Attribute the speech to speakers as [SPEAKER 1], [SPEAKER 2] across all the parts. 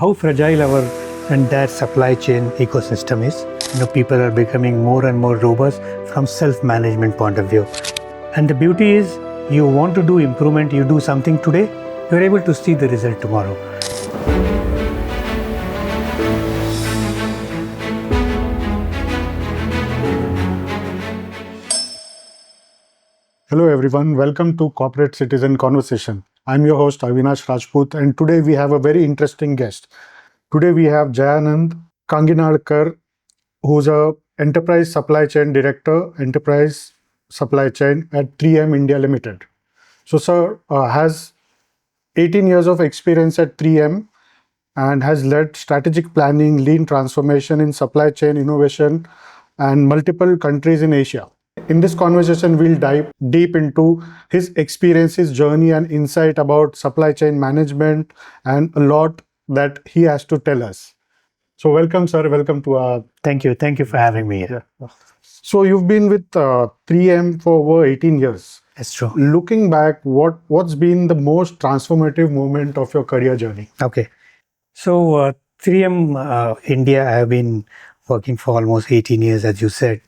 [SPEAKER 1] how fragile our entire supply chain ecosystem is. People are becoming more and more robust from self-management point of view. And the beauty is, you want to do improvement, you do something today, you're able to see the result tomorrow.
[SPEAKER 2] Hello everyone, welcome to Corporate Citizen Conversation. I'm your host Avinash Rajput, and today we have a very interesting guest. Today we have Jayanand Kaginalkar, who's a Enterprise Supply Chain Director, Enterprise Supply Chain at 3M India Limited. So sir has 18 years of experience at 3M and has led strategic planning, lean transformation in supply chain innovation and multiple countries in Asia. In this conversation, we'll dive deep into his experiences, journey, and insight about supply chain management and a lot that he has to tell us. So, welcome, sir. Welcome to our.
[SPEAKER 1] Thank you for having me here.
[SPEAKER 2] Yeah. So, you've been with 3M for over 18 years.
[SPEAKER 1] That's true.
[SPEAKER 2] Looking back, what's been the most transformative moment of your career journey?
[SPEAKER 1] Okay. So, 3M India, I have been working for almost 18 years, as you said.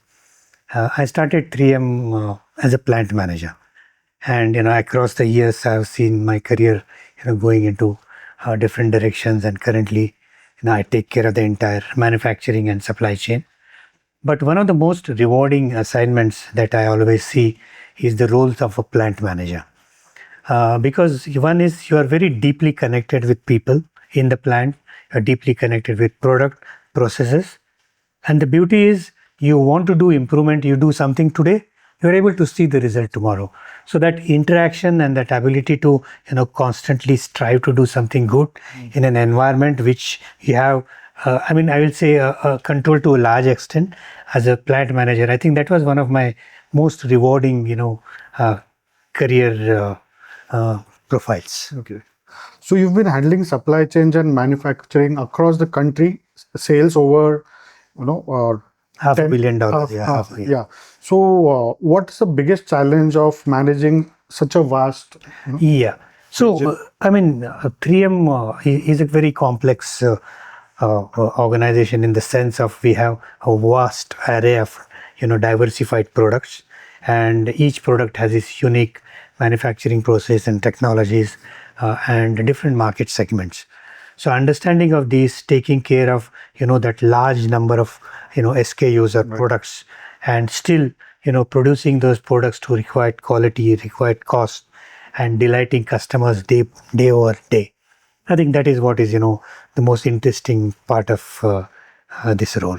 [SPEAKER 1] I started 3M as a plant manager, and across the years I've seen my career going into different directions, and currently I take care of the entire manufacturing and supply chain. But one of the most rewarding assignments that I always see is the roles of a plant manager, because one is you are very deeply connected with people in the plant, you are deeply connected with product processes, and the beauty is, you want to do improvement, you do something today, you're able to see the result tomorrow. So that interaction and that ability to constantly strive to do something good in an environment which you have, I will say control to a large extent as a plant manager. I think that was one of my most rewarding career profiles.
[SPEAKER 2] Okay. So you've been handling supply chain and manufacturing across the country, sales over,
[SPEAKER 1] $500 million.
[SPEAKER 2] Yeah. So, what's the biggest challenge of managing such a vast?
[SPEAKER 1] Yeah. So, 3M is a very complex organization in the sense of we have a vast array of diversified products, and each product has its unique manufacturing process and technologies and different market segments. So understanding of these, taking care of that large number of SKUs or products, and still producing those products to required quality, required cost, and delighting customers day over day. I think that is what is the most interesting part of this role.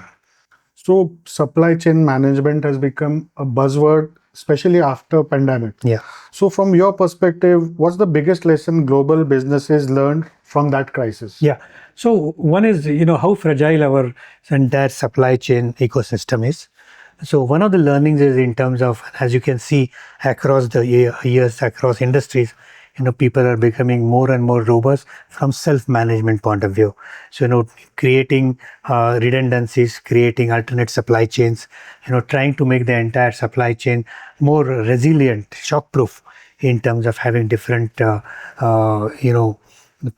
[SPEAKER 2] So supply chain management has become a buzzword, especially after pandemic.
[SPEAKER 1] Yeah.
[SPEAKER 2] So from your perspective, what's the biggest lesson global businesses learned from that crisis?
[SPEAKER 1] Yeah. So one is, how fragile our entire supply chain ecosystem is. So one of the learnings is in terms of, as you can see across the years, across industries, people are becoming more and more robust from self-management point of view. So, creating redundancies, creating alternate supply chains, trying to make the entire supply chain more resilient, shock-proof in terms of having different,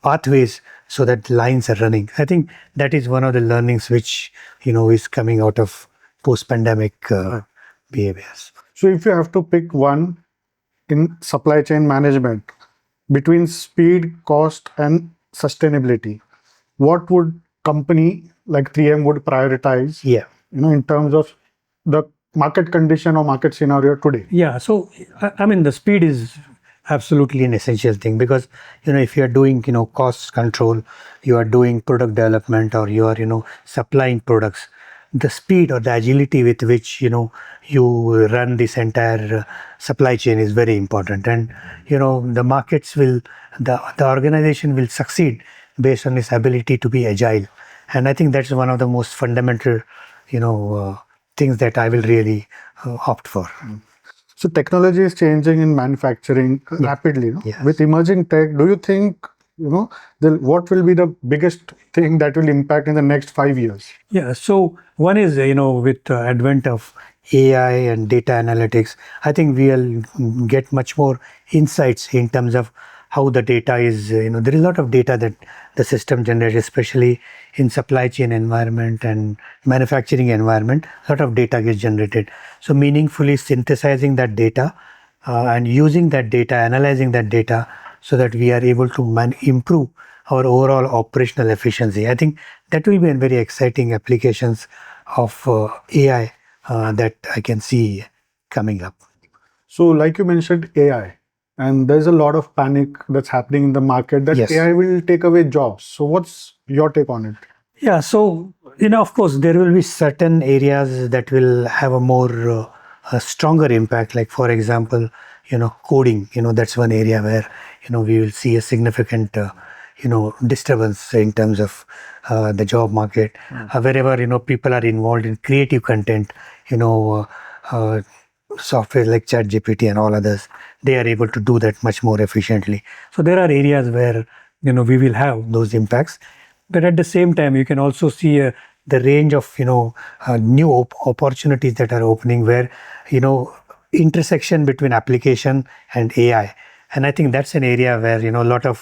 [SPEAKER 1] pathways so that lines are running. I think that is one of the learnings which, is coming out of post-pandemic behaviors.
[SPEAKER 2] So if you have to pick one in supply chain management between speed, cost, and sustainability, what would company like 3M would prioritize?
[SPEAKER 1] Yeah.
[SPEAKER 2] In terms of the market condition or market scenario today.
[SPEAKER 1] Yeah. So the speed is absolutely an essential thing, because if you are doing cost control, you are doing product development, or you are supplying products, the speed or the agility with which you run this entire supply chain is very important. And the markets will, the organization will succeed based on its ability to be agile. And I think that's one of the most fundamental things that I will really opt for.
[SPEAKER 2] So technology is changing in manufacturing rapidly.
[SPEAKER 1] Yes.
[SPEAKER 2] With emerging tech, do you think what will be the biggest thing that will impact in the next 5 years?
[SPEAKER 1] Yeah. So one is with the advent of AI and data analytics, I think we'll get much more insights in terms of how the data is, there is a lot of data that the system generates, especially in supply chain environment and manufacturing environment. A lot of data gets generated. So meaningfully synthesizing that data and using that data, analyzing that data, so that we are able to improve our overall operational efficiency. I think that will be a very exciting applications of AI that I can see coming up.
[SPEAKER 2] So, like you mentioned, AI, and there's a lot of panic that's happening in the market that
[SPEAKER 1] Yes.
[SPEAKER 2] AI will take away jobs. So, what's your take on it?
[SPEAKER 1] Yeah, so of course, there will be certain areas that will have a more a stronger impact. Like for example, coding. That's one area where we will see a significant disturbance in terms of the job market. Wherever people are involved in creative content, you know. Software like ChatGPT and all others, they are able to do that much more efficiently. So there are areas where we will have those impacts, but at the same time, you can also see the range of new opportunities that are opening, where intersection between application and AI, and I think that's an area where a lot of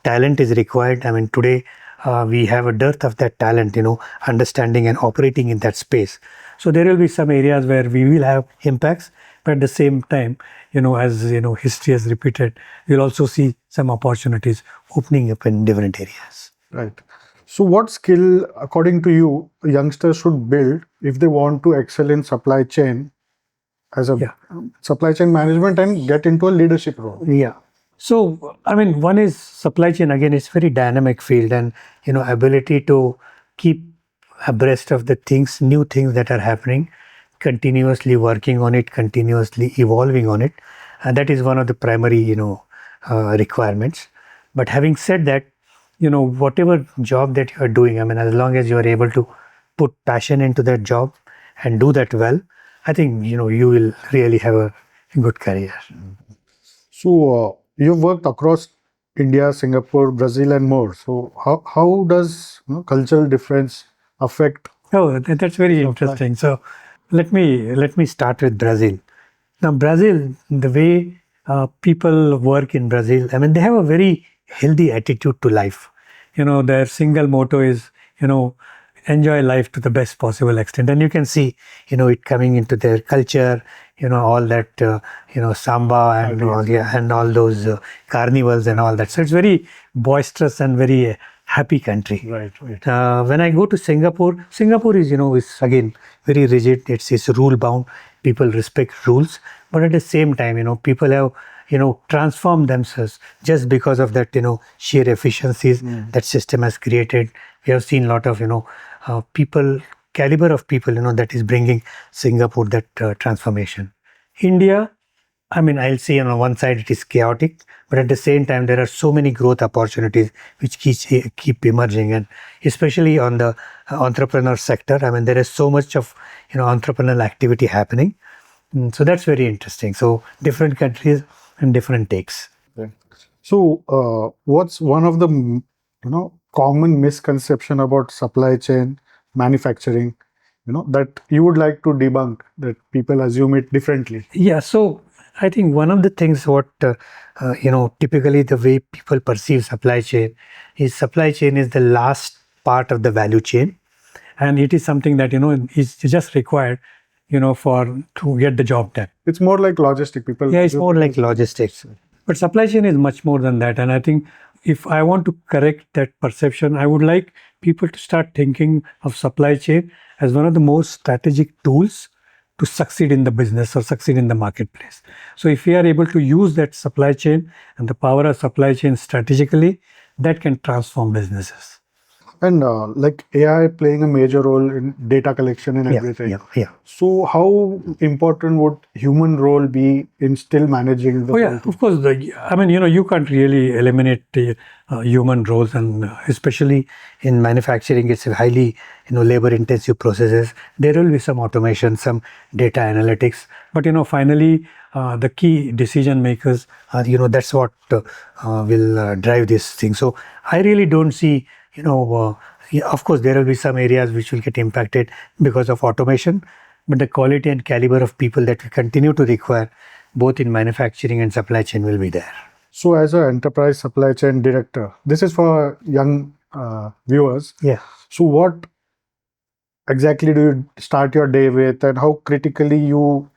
[SPEAKER 1] talent is required. I mean, today we have a dearth of that talent, understanding and operating in that space. So there will be some areas where we will have impacts, but at the same time, as history has repeated, we'll also see some opportunities opening up in different areas.
[SPEAKER 2] Right. So, what skill, according to you, youngsters should build if they want to excel in supply chain as a
[SPEAKER 1] Yeah.
[SPEAKER 2] supply chain management and get into a leadership role?
[SPEAKER 1] Yeah. So, I mean, one is supply chain. Again, it's very dynamic field, and ability to keep abreast of the things, new things that are happening, continuously working on it, continuously evolving on it, and that is one of the primary requirements. But having said that, whatever job that you are doing, I mean, as long as you are able to put passion into that job and do that well, I think you will really have a good career.
[SPEAKER 2] So, you've worked across India, Singapore, Brazil, and more. So, how does cultural difference affect?
[SPEAKER 1] Oh, that's very interesting. So let me start with Brazil. Now, Brazil, the way people work in Brazil, I mean, they have a very healthy attitude to life. Their single motto is, enjoy life to the best possible extent, and you can see, it coming into their culture. All that, samba and all, yeah, and all those carnivals and all that. So it's very boisterous and very happy country.
[SPEAKER 2] Right, right.
[SPEAKER 1] When I go to Singapore, Singapore is again very rigid. It's rule bound. People respect rules, but at the same time, people have transformed themselves just because of that sheer efficiencies that system has created. We have seen a lot of people, caliber of people that is bringing Singapore that transformation. India, I mean, I'll say on one side it is chaotic, but at the same time there are so many growth opportunities which keep emerging, and especially on the entrepreneur sector. I mean, there is so much of entrepreneurial activity happening. So that's very interesting. So different countries and different takes.
[SPEAKER 2] Okay. So, what's one of the common misconception about supply chain manufacturing? That you would like to debunk, that people assume it differently.
[SPEAKER 1] Yeah, so I think one of the things what typically the way people perceive supply chain is the last part of the value chain, and it is something that is just required for to get the job done.
[SPEAKER 2] It's more like logistic. People.
[SPEAKER 1] Yeah, it's more like logistics. But supply chain is much more than that. And I think if I want to correct that perception, I would like people to start thinking of supply chain as one of the most strategic tools to succeed in the business or succeed in the marketplace. So if we are able to use that supply chain and the power of supply chain strategically, that can transform businesses.
[SPEAKER 2] And like AI playing a major role in data collection and everything.
[SPEAKER 1] Yeah.
[SPEAKER 2] So how important would human role be in still managing the?
[SPEAKER 1] Oh yeah, of course. I mean, you can't really eliminate human roles, and especially in manufacturing, it's a highly labor-intensive processes. There will be some automation, some data analytics, but finally, the key decision makers are that's what will drive this thing. So I really don't see. Yeah, of course, there will be some areas which will get impacted because of automation, but the quality and caliber of people that we continue to require, both in manufacturing and supply chain, will be there.
[SPEAKER 2] So, as an enterprise supply chain director, this is for young viewers.
[SPEAKER 1] Yeah.
[SPEAKER 2] So, what exactly do you start your day with, and how critically you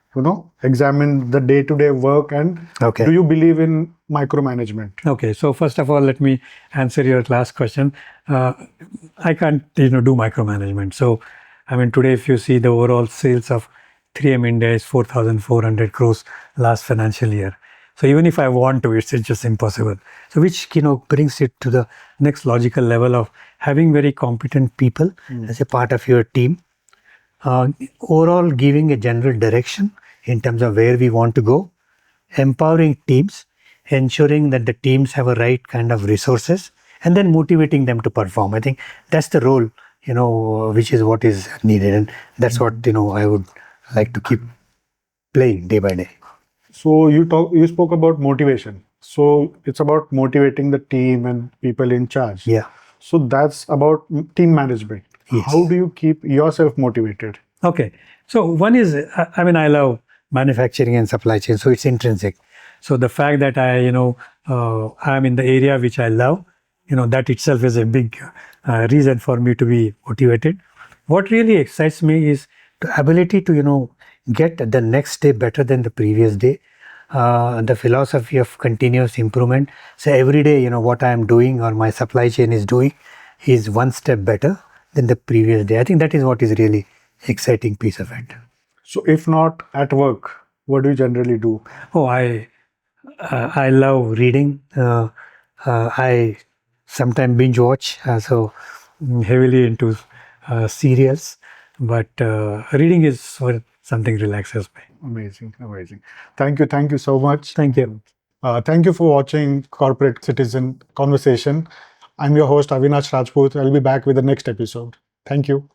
[SPEAKER 2] examine the day-to-day work, and
[SPEAKER 1] Okay.
[SPEAKER 2] do you believe in micromanagement?
[SPEAKER 1] Okay, so first of all, let me answer your last question. I can't, do micromanagement. So, I mean, today, if you see the overall sales of 3M India is 4,400 crores last financial year. So, even if I want to, it's just impossible. So, which brings it to the next logical level of having very competent people as a part of your team. Overall, giving a general direction in terms of where we want to go, empowering teams, ensuring that the teams have a right kind of resources, and then motivating them to perform. I think that's the role, which is what is needed, and that's what I would like to keep playing day by day.
[SPEAKER 2] So, you spoke about motivation. So, it's about motivating the team and people in charge.
[SPEAKER 1] Yeah.
[SPEAKER 2] So, that's about team management.
[SPEAKER 1] Yes.
[SPEAKER 2] How do you keep yourself motivated?
[SPEAKER 1] Okay. So one is, I mean, I love manufacturing and supply chain, so it's intrinsic. So the fact that I'm in the area which I love, that itself is a big reason for me to be motivated. What really excites me is the ability to, get the next day better than the previous day. The philosophy of continuous improvement. So every day, what I am doing or my supply chain is doing is one step better than the previous day. I think that is what is really exciting piece of it.
[SPEAKER 2] So, if not at work, what do you generally do?
[SPEAKER 1] Oh, I love reading. I sometimes binge watch, so heavily into serials. But reading is what something relaxes me.
[SPEAKER 2] Amazing, amazing. Thank you so much.
[SPEAKER 1] Thank you.
[SPEAKER 2] Thank you for watching Corporate Citizen Conversation. I'm your host, Avinash Rajput. I'll be back with the next episode. Thank you.